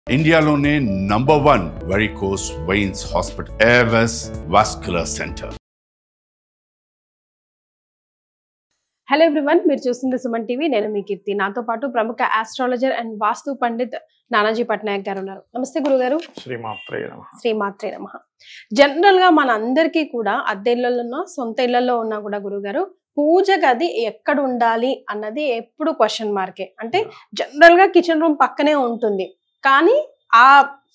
ఇండియాలోనే #1 varicose veins hospital Avis vascular centre. Hello everyone, మీరు చూస్తుంది సుమన్ టీవీ. నేను మీ కీర్తి. నాతో పాటు ప్రముఖ ఆస్ట్రాలజర్ అండ్ వాస్తు పండిత్ నానాజీ పట్నాయక్ గారు ఉన్నారు. నమస్తే గురుగారు. శ్రీమాత్రే నమః. జనరల్ గా మన అందరికీ కూడా అద్దె ఇళ్లలో సొంత ఇళ్లలో ఉన్నా కూడా గురుగారు, పూజ గది ఎక్కడ ఉండాలి అన్నది ఎప్పుడు క్వశ్చన్ మార్కే. అంటే జనరల్ గా కిచెన్ రూమ్ పక్కనే ఉంటుంది, కానీ ఆ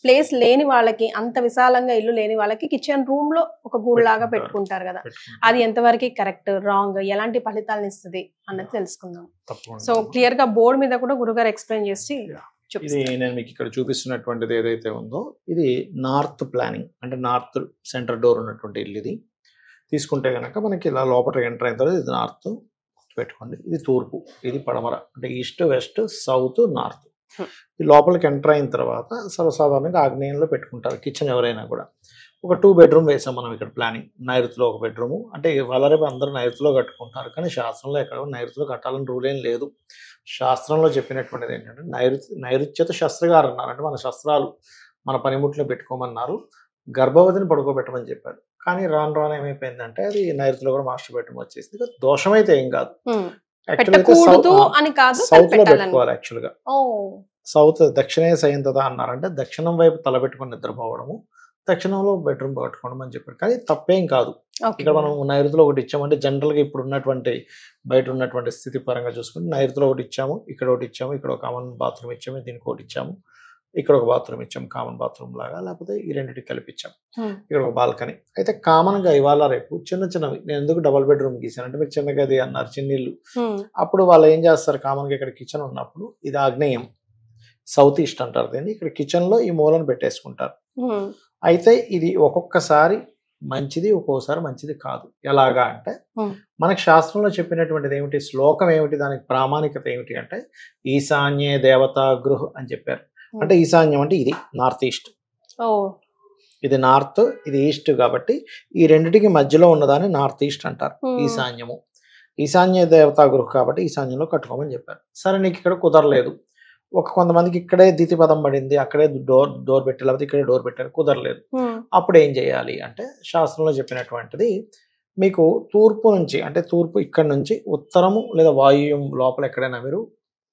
ప్లేస్ లేని వాళ్ళకి, అంత విశాలంగా ఇల్లు లేని వాళ్ళకి కిచెన్ రూమ్ లో ఒక గూడులాగా పెట్టుకుంటారు కదా. అది ఎంతవరకు కరెక్ట్, రాంగ్, ఎలాంటి ఫలితాలను ఇస్తుంది అన్నది తెలుసుకుందాం. సో క్లియర్ గా బోర్డు మీద కూడా గురుగారు ఎక్స్ప్లెయిన్ చేసి ఇది నేను మీకు ఇక్కడ చూపిస్తున్నటువంటిది ఏదైతే ఉందో ఇది నార్త్ ప్లానింగ్, అంటే నార్త్ సెంటర్ డోర్ ఉన్నటువంటి ఇల్లు. ఇది తీసుకుంటే కనుక మనకి ఇలా లోపల ఎంటర్ అయిన తర్వాత ఇది నార్త్ పెట్టుకోండి, ఇది తూర్పు, ఇది పడమర, అంటే ఈస్ట్ వెస్ట్ సౌత్ నార్త్. ఈ లోపలికి ఎంటర్ అయిన తర్వాత సర్వసాధారణంగా ఆగ్నేయంలో పెట్టుకుంటారు కిచెన్. ఎవరైనా కూడా ఒక 2 బెడ్రూమ్ వేసాం మనం ఇక్కడ ప్లానింగ్. నైరుతిలో ఒక బెడ్రూము, అంటే వాళ్ళ అందరూ నైరుతిలో కట్టుకుంటారు, కానీ శాస్త్రంలో ఎక్కడ నైరుతిలో కట్టాలని రూల్ ఏం లేదు. శాస్త్రంలో చెప్పినటువంటిది ఏంటంటే నైరుత్యత శస్త్రగారు అన్నారు, అంటే మన శస్త్రాలు మన పనిముట్లో పెట్టుకోమన్నారు, గర్భవతిని పడుకోబెట్టమని చెప్పారు. కానీ రాను రాను ఏమైపోయిందంటే అది నైరుతిలో కూడా మాస్టర్ బెడ్రూమ్ వచ్చేసింది. దోషం అయితే ఏం కాదు, సౌత్ లో పెట్టుకోవాలి. యాక్చువల్ గా సౌత్ దక్షిణే సయంతత అన్నారంటే దక్షిణం వైపు తలబెట్టుకుని నిద్రపోవడము, దక్షిణంలో బెడ్రూమ్ పెట్టుకోవడం అని చెప్పారు. కానీ తప్పేం కాదు. ఇక్కడ మనం నైరుతిలో ఒకటి ఇచ్చామంటే జనరల్ గా ఇప్పుడు ఉన్నటువంటి బయట ఉన్నటువంటి స్థితి పరంగా చూసుకుంటే నైరుతిలో ఒకటి ఇచ్చాము, ఇక్కడ ఒకటి ఇచ్చాము, ఇక్కడ ఒక కామన్ బాత్రూమ్ ఇచ్చాము, దీనికి ఒకటి ఇచ్చాము, ఇక్కడ ఒక బాత్రూమ్ ఇచ్చాము కామన్ బాత్రూమ్ లాగా, లేకపోతే ఈ రెండింటికి కలిపిచ్చాం. ఇక్కడ ఒక బాల్కనీ. అయితే కామన్ గా ఇవాళ రేపు చిన్నవి, నేను ఎందుకు డబుల్ బెడ్రూమ్ గీసాను అంటే మీరు చిన్న గది అన్నారు, చిన్నిళ్ళు. అప్పుడు వాళ్ళు ఏం చేస్తారు, కామన్ గా ఇక్కడ కిచెన్ ఉన్నప్పుడు ఇది ఆగ్నేయం, సౌత్ ఈస్ట్ అంటారు దీన్ని. ఇక్కడ కిచెన్ లో ఈ మూలను పెట్టేసుకుంటారు. అయితే ఇది ఒక్కొక్కసారి మంచిది, ఒక్కోసారి మంచిది కాదు. ఎలాగా అంటే మనకి శాస్త్రంలో చెప్పినటువంటిది ఏమిటి, శ్లోకం ఏమిటి, దానికి ప్రామాణికత ఏమిటి అంటే ఈశాన్యే దేవతా గృహ అని చెప్పారు. అంటే ఈశాన్యం అంటే ఇది నార్త్ ఈస్ట్, ఇది నార్త్, ఇది ఈస్ట్, కాబట్టి ఈ రెండిటికి మధ్యలో ఉన్నదాన్ని నార్త్ ఈస్ట్ అంటారు ఈశాన్యము. ఈశాన్య దేవతా గృహ కాబట్టి ఈశాన్యంలో కట్టుకోమని చెప్పారు. సరే, నీకు ఇక్కడ కుదరలేదు, కొంతమందికి ఇక్కడే దితి పదం పడింది, అక్కడే డోర్ పెట్టారు, లేకపోతే ఇక్కడే డోర్ పెట్టారు, కుదరలేదు. అప్పుడు ఏం చేయాలి అంటే శాస్త్రంలో చెప్పినటువంటిది మీకు తూర్పు నుంచి, అంటే తూర్పు ఇక్కడ నుంచి ఉత్తరము లేదా వాయువ్యం లోపల ఎక్కడైనా మీరు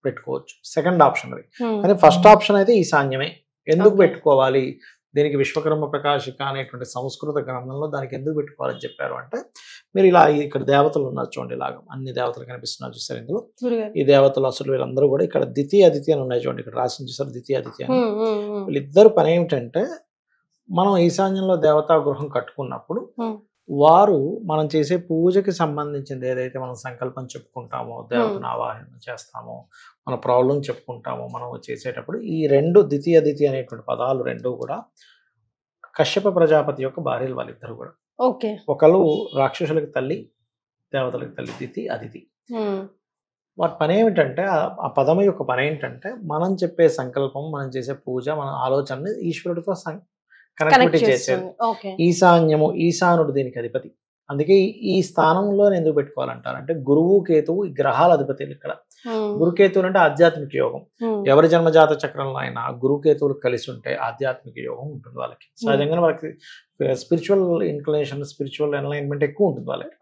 పెట్టుకోవచ్చు. సెకండ్ ఆప్షన్ అది. కానీ ఫస్ట్ ఆప్షన్ అయితే ఈశాన్యమే. ఎందుకు పెట్టుకోవాలి, దీనికి విశ్వకర్మ ప్రకాశిక అనేటువంటి సంస్కృత గ్రంథంలో దానికి ఎందుకు పెట్టుకోవాలని చెప్పారు అంటే, మీరు ఇలా ఇక్కడ దేవతలు ఉన్నారు చూడండి, ఇలాగా అన్ని దేవతలు కనిపిస్తున్నారు చూసారు ఇందులో. ఈ దేవతలు అసలు వీళ్ళందరూ కూడా ఇక్కడ దితి అదితి అని ఉన్నాయి చూడండి, ఇక్కడ రాసి చూసారు దితి అదితి అని. వీళ్ళిద్దరు పని ఏమిటంటే, మనం ఈశాన్యంలో దేవతా గృహం కట్టుకున్నప్పుడు వారు మనం చేసే పూజకి సంబంధించింది ఏదైతే మనం సంకల్పం చెప్పుకుంటామో, దేవతను ఆవాహన చేస్తామో, మన ప్రాబ్లం చెప్పుకుంటామో మనం చేసేటప్పుడు ఈ రెండు దితి అదితి అనేటువంటి పదాలు రెండు కూడా కశ్యప ప్రజాపతి యొక్క భార్యలు వాళ్ళిద్దరు కూడా. ఒకళ్ళు రాక్షసులకి తల్లి, దేవతలకి తల్లి, దితి అదితి. వాటి పని ఏమిటంటే, ఆ పదం యొక్క పని ఏంటంటే మనం చెప్పే సంకల్పం, మనం చేసే పూజ, మన ఆలోచనని ఈశ్వరుడితో కనెక్టివిటీ చేసేది. ఈశాన్యము, ఈశానుడు దీనికి అధిపతి. అందుకే ఈ స్థానంలో ఎందుకు పెట్టుకోవాలంటారు అంటే, గురువు కేతువు ఈ గ్రహాల అధిపతులు. ఇక్కడ గురుకేతువులు అంటే ఆధ్యాత్మిక యోగం. ఎవరి జన్మజాత చక్రంలో అయినా గురుకేతువులు కలిసి ఉంటే ఆధ్యాత్మిక యోగం ఉంటుంది వాళ్ళకి. సహజంగా వాళ్ళకి స్పిరిచువల్ ఇన్క్లినేషన్, స్పిరిచువల్ ఎన్లైన్మెంట్ ఎక్కువ ఉంటుంది వాళ్ళకి.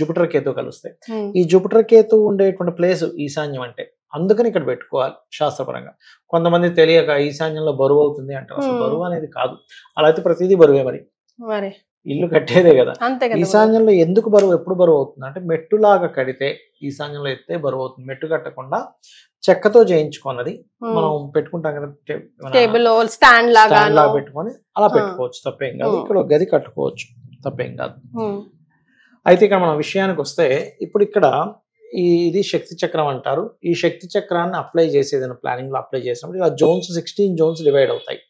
జూపిటర్ కేతువు కలిస్తే, ఈ జూపిటర్ కేతువు ఉండేటువంటి ప్లేస్ ఈశాన్యం అంటే, అందుకని ఇక్కడ పెట్టుకోవాలి శాస్త్రపరంగా. కొంతమంది తెలియక ఈశాన్యంలో బరువు అవుతుంది అంటారు. అసలు బరువు అనేది కాదు, అలా అయితే ప్రతిదీ బరువే. మరి ఇల్లు కట్టేదే కదా. ఈశాన్యంలో ఎందుకు బరువు, ఎప్పుడు బరువు అవుతుంది అంటే, మెట్టులాగా కడితే ఈశాన్యంలో ఎత్తే బరువు అవుతుంది. మెట్టు కట్టకుండా చెక్కతో చేయించుకున్నది మనం పెట్టుకుంటాం కదా, స్టాండ్ లాగా పెట్టుకొని అలా పెట్టుకోవచ్చు, తప్పేం కాదు. ఇక్కడ గది కట్టుకోవచ్చు, తప్పేం కాదు. అయితే ఇక్కడ మన విషయానికి వస్తే, ఇప్పుడు ఇక్కడ ఇది శక్తి చక్రం అంటారు. ఈ శక్తి చక్రాన్ని అప్లై చేసేదైనా ప్లానింగ్ లో అప్లై చేసినప్పుడు ఇలా జోన్స్ 16 జోన్స్ డివైడ్ అవుతాయి.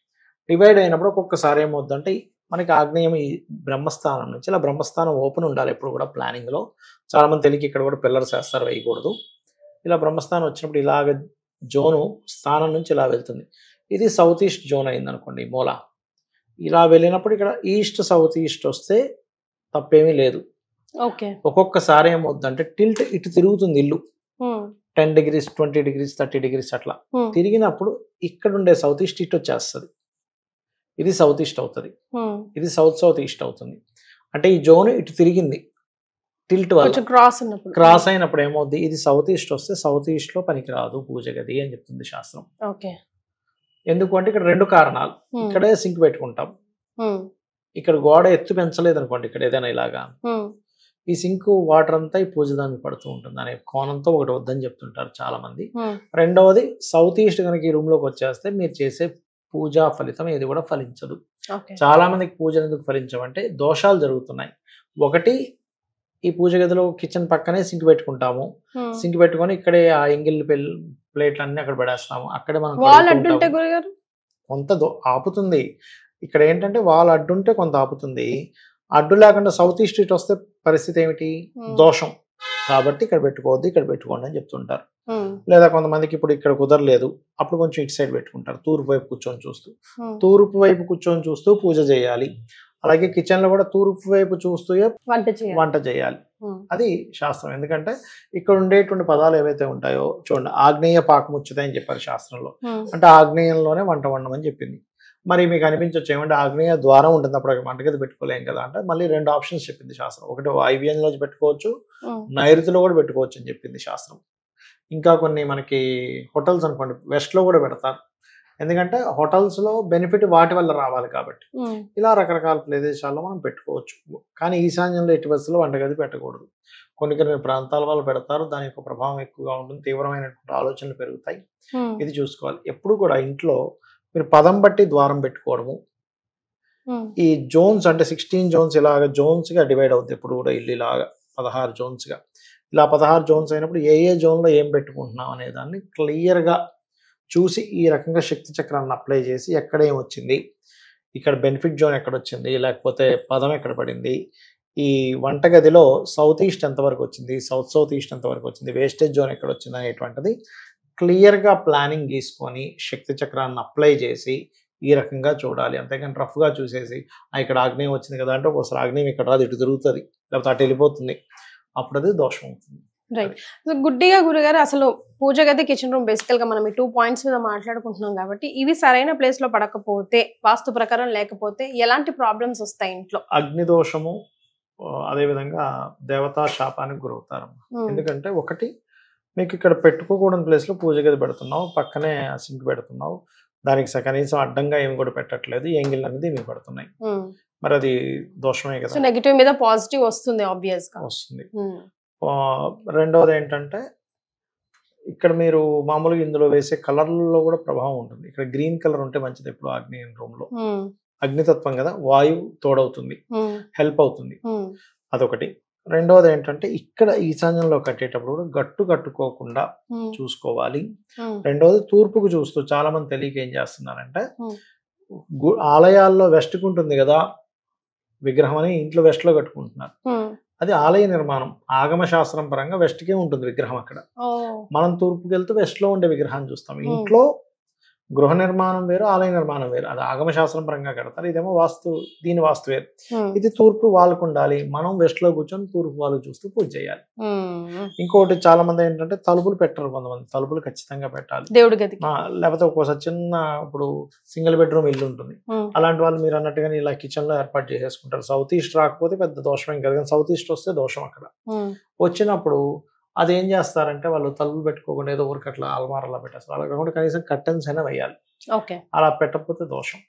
డివైడ్ అయినప్పుడు ఒక్కొక్కసారి ఏమవుతుందంటే, మనకి ఆగ్నేయం ఈ బ్రహ్మస్థానం నుంచి, ఇలా బ్రహ్మస్థానం ఓపెన్ ఉండాలి ఎప్పుడు కూడా ప్లానింగ్ లో. చాలా మంది తెలియక ఇక్కడ కూడా పిల్లర్స్ వేస్తారు, వేయకూడదు. ఇలా బ్రహ్మస్థానం వచ్చినప్పుడు ఇలాగ జోను స్థానం నుంచి ఇలా వెళ్తుంది. ఇది సౌత్ ఈస్ట్ జోన్ అయింది అనుకోండి, మూల ఇలా వెళ్ళినప్పుడు ఇక్కడ ఈస్ట్ సౌత్ ఈస్ట్ వస్తే తప్పేమీ లేదు. ఒక్కొక్కసారి ఏమవుతుందంటే టిల్ట్ ఇటు తిరుగుతుంది ఇల్లు, 10 degrees 20 degrees 30 degrees అట్లా తిరిగినప్పుడు ఇక్కడ ఉండే సౌత్ ఈస్ట్ ఇటు వచ్చేస్తుంది. ఇది సౌత్ ఈస్ట్ అవుతుంది, ఇది సౌత్ ఈస్ట్ అవుతుంది. అంటే ఈ జోన్ ఇటు తిరిగింది టిల్ట్ వల్ల, క్రాస్ అయినప్పుడు ఏమవుద్ది, ఇది సౌత్ ఈస్ట్ వస్తే సౌత్ ఈస్ట్ లో పనికిరాదు పూజ గది అని చెప్తుంది శాస్త్రం. ఎందుకు అంటే ఇక్కడ 2 కారణాలు. ఇక్కడే సింక్ పెట్టుకుంటాం, ఇక్కడ గోడ ఎత్తు పెంచలేదు అనుకోండి, ఇక్కడ ఏదైనా ఇలాగా ఈ సింక్ వాటర్ అంతా ఈ పూజ దానికి పడుతూ ఉంటుంది అనే కోణంతో ఒకటి వద్దని చెప్తుంటారు చాలా మంది. రెండవది సౌత్ ఈస్ట్ కనుక ఈ రూమ్ లోకి వచ్చేస్తే మీరు చేసే పూజా ఫలితం ఏది కూడా ఫలించదు. చాలా మందికి పూజలు ఎందుకు ఫలించవంటే దోషాలు జరుగుతున్నాయి. ఒకటి, ఈ పూజ గదిలో కిచెన్ పక్కనే సింక్ పెట్టుకుంటాము, సింక్ పెట్టుకొని ఇక్కడే ఆ ఎంగిల్ ప్లేట్లు అన్ని అక్కడ పడేస్తాము, అక్కడే మనం కొంత ఆపుతుంది. ఇక్కడ ఏంటంటే వాల్ అడ్డుంటే కొంత ఆపుతుంది, అడ్డు లేకుండా సౌత్ ఈస్ట్ ఇటు వస్తే పరిస్థితి ఏమిటి, దోషం. కాబట్టి ఇక్కడ పెట్టుకోవద్దు, ఇక్కడ పెట్టుకోండి అని చెప్తుంటారు. లేదా కొంతమందికి ఇప్పుడు ఇక్కడ కుదరలేదు, అప్పుడు కొంచెం ఇటు సైడ్ పెట్టుకుంటారు, తూర్పు వైపు కూర్చొని చూస్తూ. తూర్పు వైపు కూర్చొని చూస్తూ పూజ చేయాలి. అలాగే కిచెన్ లో కూడా తూర్పు వైపు చూస్తూ వంట చేయాలి. అది శాస్త్రం. ఎందుకంటే ఇక్కడ ఉండేటువంటి పదాలు ఏవైతే ఉంటాయో చూడండి, ఆగ్నేయ పాకముచ్చుతాయి అని చెప్పారు శాస్త్రంలో. అంటే ఆగ్నేయంలోనే వంట వండమని చెప్పింది. మరి మీకు అనిపించవచ్చు ఏమంటే ఆగ్నేయ ద్వారం ఉంటుంది, అప్పుడు వంటగది పెట్టుకోలేం కదా అంటే, మళ్ళీ 2 ఆప్షన్స్ చెప్పింది శాస్త్రం. ఒకటి వాయువ్యంలో పెట్టుకోవచ్చు, నైరుతిలో కూడా పెట్టుకోవచ్చు అని చెప్పింది శాస్త్రం. ఇంకా కొన్ని మనకి హోటల్స్ అనుకోండి వెస్ట్ లో కూడా పెడతారు, ఎందుకంటే హోటల్స్ లో బెనిఫిట్ వాటి వల్ల రావాలి కాబట్టి. ఇలా రకరకాల ప్రదేశాల్లో మనం పెట్టుకోవచ్చు. కానీ ఈశాన్యంలో ఎట్టి పరిస్థితుల్లో వంటగది పెట్టకూడదు. కొన్ని ప్రాంతాల వాళ్ళు పెడతారు, దాని యొక్క ప్రభావం ఎక్కువగా ఉంటుంది, తీవ్రమైనటువంటి ఆలోచనలు పెరుగుతాయి. ఇది చూసుకోవాలి. ఎప్పుడు కూడా ఇంట్లో మీరు పదం బట్టి ద్వారం పెట్టుకోవడము. ఈ జోన్స్ అంటే 16 జోన్స్ ఇలాగ జోన్స్ గా డివైడ్ అవుతుంది. ఎప్పుడు కూడా ఇల్లు ఇలాగా 16 జోన్స్ గా, ఇలా 16 జోన్స్ అయినప్పుడు ఏ జోన్ లో ఏం పెట్టుకుంటున్నాం అనే దాన్ని క్లియర్ గా చూసి ఈ రకంగా శక్తి చక్రాన్ని అప్లై చేసి ఎక్కడ ఏమొచ్చింది, ఇక్కడ బెనిఫిట్ జోన్ ఎక్కడ వచ్చింది, లేకపోతే పదం ఎక్కడ పడింది, ఈ వంటగదిలో సౌత్ ఈస్ట్ ఎంతవరకు వచ్చింది, సౌత్ ఈస్ట్ ఎంతవరకు వచ్చింది, వేస్టేజ్ జోన్ ఎక్కడ వచ్చింది అనేటువంటిది క్లియర్గా ప్లానింగ్ గీసుకొని శక్తి చక్రాన్ని అప్లై చేసి ఈ రకంగా చూడాలి. అంతేకాని రఫ్గా చూసేసి ఇక్కడ ఆగ్నేయం వచ్చింది కదా అంటే ఒకసారి ఆగ్నేయం ఇక్కడ రాదు, ఇటు తిరుగుతుంది, లేకపోతే అటు వెళ్ళిపోతుంది, అప్పుడు అది దోషం అవుతుంది. రైట్. సో గుడ్డిగా గురుగారు, అసలు పూజ గది కిచెన్ రూమ్ బేసికల్ గా మనం ఈ 2 పాయింట్స్ మీద మాట్లాడుకుంటున్నాం కాబట్టి, ఇవి సరైన ప్లేస్ లో పడకపోతే, వాస్తు ప్రకారం లేకపోతే ఎలాంటి ప్రాబ్లమ్స్ వస్తాయి ఇంట్లో? అగ్ని దోషము, అదేవిధంగా దేవతా శాపానికి గురవుతారు. ఎందుకంటే ఒకటి, మీకు ఇక్కడ పెట్టుకోకూడని ప్లేస్ లో పూజ గది పెడుతున్నావు, పక్కనే సింక్ పెడుతున్నావు, దానికి కనీసం అడ్డంగా ఏమి కూడా పెట్టట్లేదు, ఎంగిల్ అనేది మీకు పడుతున్నాయి, మరి అది దోషమే కదా. నెగటివ్ మీద పాజిటివ్ వస్తుంది, ఆబ్వియస్ గా వస్తుంది. రెండవది ఏంటంటే ఇక్కడ మీరు మామూలుగా ఇందులో వేసే కలర్లలో కూడా ప్రభావం ఉంటుంది. ఇక్కడ గ్రీన్ కలర్ ఉంటే మంచిది ఎప్పుడు ఆగ్నేయ రూమ్ లో, అగ్నితత్వం కదా, వాయువు తోడవుతుంది, హెల్ప్ అవుతుంది, అదొకటి. రెండవది ఏంటంటే ఇక్కడ ఈశాన్యంలో కట్టేటప్పుడు కూడా గట్టు కట్టుకోకుండా చూసుకోవాలి. రెండవది తూర్పుకు చూస్తూ, చాలా మంది తెలియక ఏం చేస్తున్నారంటే ఆలయాల్లో వెస్ట్కు ఉంటుంది కదా విగ్రహం అని ఇంట్లో వెస్ట్ లో కట్టుకుంటున్నారు. అది ఆలయ నిర్మాణం, ఆగమ శాస్త్రం పరంగా వెస్ట్కే ఉంటుంది విగ్రహం. అక్కడ మనం తూర్పుకి వెళ్తూ వెస్ట్ లో ఉండే విగ్రహాన్ని చూస్తాం. ఇంట్లో గృహ నిర్మాణం వేరు, ఆలయ నిర్మాణం వేరు. అది ఆగమ శాస్త్రం పరంగా కడతారు, ఇదేమో వాస్తు, దీని వాస్తు వేరు. ఇది తూర్పు వాళ్ళకు ఉండాలి, మనం వెస్ట్ లో కూర్చొని తూర్పు వాళ్ళు చూస్తూ పూజ చేయాలి. ఇంకోటి చాలా మంది ఏంటంటే తలుపులు పెట్టరు, కొంతమంది తలుపులు ఖచ్చితంగా పెట్టాలి దేవుడి గది, లేకపోతే ఒక్కోసారి చిన్న ఇప్పుడు సింగిల్ బెడ్రూమ్ ఇల్లు ఉంటుంది, అలాంటి వాళ్ళు మీరు అన్నట్టుగా ఇలా కిచెన్ లో ఏర్పాటు చేసేసుకుంటారు. సౌత్ ఈస్ట్ రాకపోతే పెద్ద దోషమేం కాదు, కానీ సౌత్ ఈస్ట్ వస్తే దోషం. అక్కడ వచ్చినప్పుడు అదేం చేస్తారంటే వాళ్ళు తలుపులు పెట్టుకోకుండా ఏదో ఊరికి అట్లా అల్మారాలో పెట్టేస్తారు. అలా కాకుండా కనీసం కర్టన్స్ అయినా వేయాలి, అలా పెట్టకపోతే దోషం.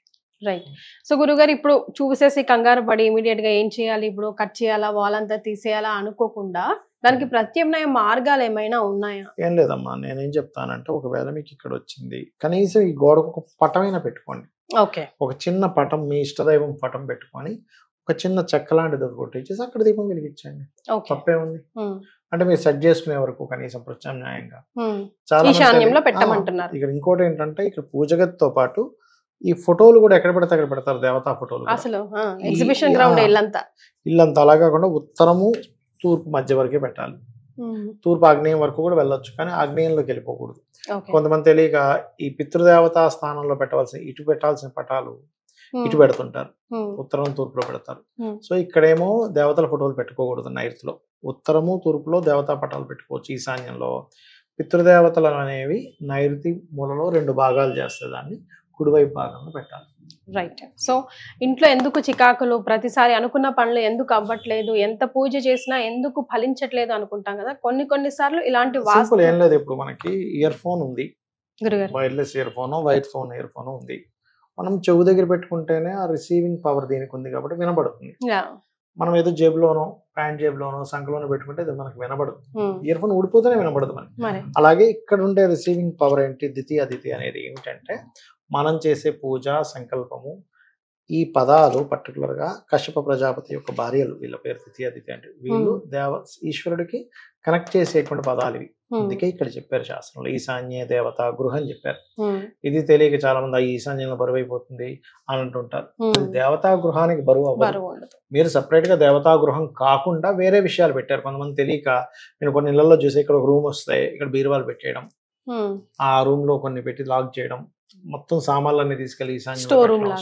రైట్. సో గురుగారు, ఇప్పుడు చూసేసి కంగారు పడి ఇమీడియట్ గా ఏం చేయాలి, ఇప్పుడు కట్ చేయాలా, వాల్ అంతా తీసేయాలా అనుకోకుండా దానికి ప్రత్యామ్నాయ మార్గాలు ఏమైనా ఉన్నాయా? ఏం లేదమ్మా, నేనేం చెప్తానంటే ఒకవేళ మీకు ఇక్కడ వచ్చింది, కనీసం ఈ గోడకు ఒక పటమైనా పెట్టుకోండి. ఒక చిన్న పటం, మీ ఇష్టదైవం పటం పెట్టుకొని ఒక చిన్న చెక్క లాంటిది కొట్టించేసి అక్కడ దీపం వెలిగించండి, తప్పే ఉంది. అంటే మీరు సెట్ చేసుకునే వరకు కనీసం ప్రత్యామ్నాయంగా చాలా పెట్టమంటున్నారు. ఇక్కడ ఇంకోటి ఏంటంటే ఇక్కడ పూజ గదితో పాటు ఈ ఫోటోలు కూడా ఎక్కడ పడితే అక్కడ పెడతారు, దేవతా ఫోటోలు. అసలు ఎగ్జిబిషన్ గ్రౌండ్ ఇల్లంతా అలా కాకుండా ఉత్తరము తూర్పు మధ్య వరకే పెట్టాలి. తూర్పు ఆగ్నేయం వరకు కూడా వెళ్ళొచ్చు, కానీ ఆగ్నేయంలోకి వెళ్ళిపోకూడదు. కొంతమంది తెలియక ఈ పితృదేవతా స్థానంలో పెట్టవలసిన ఇటు పెట్టాల్సిన పటాలు ఇటు పెడుతుంటారు, ఉత్తరం తూర్పులో పెడతారు. సో ఇక్కడేమో దేవతల ఫోటోలు పెట్టుకోకూడదు నైరుతిలో, ఉత్తరము తూర్పులో దేవతా పటాలు పెట్టుకోవచ్చు. ఈశాన్యంలో పితృదేవతలు అనేవి నైరుతి మూలలో 2 భాగాలు చేస్తే దాన్ని కుడివైపు భాగంలో పెట్టాలి. రైట్. సో ఇంట్లో ఎందుకు చికాకులు, ప్రతిసారి అనుకున్న పనులు ఎందుకు అవ్వట్లేదు, ఎంత పూజ చేసినా ఎందుకు ఫలించట్లేదు అనుకుంటాం కదా, కొన్ని సార్లు ఇలాంటి సింపుల్ ఏం లేదు. ఇప్పుడు మనకి ఇయర్ ఫోన్ ఉంది, గురుగారు, wireless year phone, white phone year phone ఉంది. మనం చెవు దగ్గర పెట్టుకుంటేనే ఆ రిసీవింగ్ పవర్ దీనికి ఉంది కాబట్టి వినబడుతుంది. మనం ఏదో జేబులోనో ప్యాంట్ జేబులోనో సంఖలోనో పెట్టుకుంటే అది మనకు వినబడదు. ఇయర్ ఫోన్ ఊడిపోతేనే వినబడదు మనకి. అలాగే ఇక్కడ ఉండే రిసీవింగ్ పవర్ ఏంటి, ద్వితీయ అదితి అనేది ఏమిటంటే మనం చేసే పూజ సంకల్పము, ఈ పదాలు పర్టికులర్ గా కశ్యప ప్రజాపతి యొక్క భార్యలు, వీళ్ళ పేరు ద్వితీయ అదితి అంటే వీళ్ళు ఈశ్వరుడికి కనెక్ట్ చేసేటువంటి పదాలు ఇవి. అందుకే ఇక్కడ చెప్పారు శాస్త్రంలో ఈశాన్య దేవత గృహం అని చెప్పారు. ఇది తెలియక చాలా మంది ఆ ఈశాన్యంలో బరువు అయిపోతుంది అని అంటుంటారు. దేవతా గృహానికి బరువు అవ్వదు. మీరు సపరేట్ గా దేవతా గృహం కాకుండా వేరే విషయాలు పెట్టారు. కొంతమంది తెలియక నేను కొన్ని ఇళ్లలో చూసి ఇక్కడ ఒక రూమ్ వస్తాయి, ఇక్కడ బీరువాలు పెట్టేయడం, ఆ రూమ్ లో కొన్ని పెట్టి లాక్ చేయడం, మొత్తం సామాన్లన్నీ తీసుకెళ్లి ఈశాన్య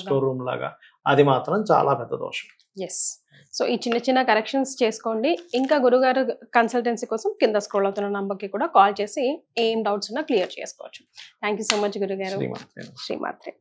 స్టోర్ రూమ్ లాగా, అది మాత్రం చాలా పెద్ద దోషం. సో ఈ చిన్న కరెక్షన్స్ చేసుకోండి. ఇంకా గురుగారు కన్సల్టెన్సీ కోసం కింద స్క్రోల్ అవుతున్న నంబర్కి కూడా కాల్ చేసి ఏం డౌట్స్ ఉన్నా క్లియర్ చేసుకోవచ్చు. థ్యాంక్ యూ సో మచ్ గురుగారు. శ్రీమాత్రే.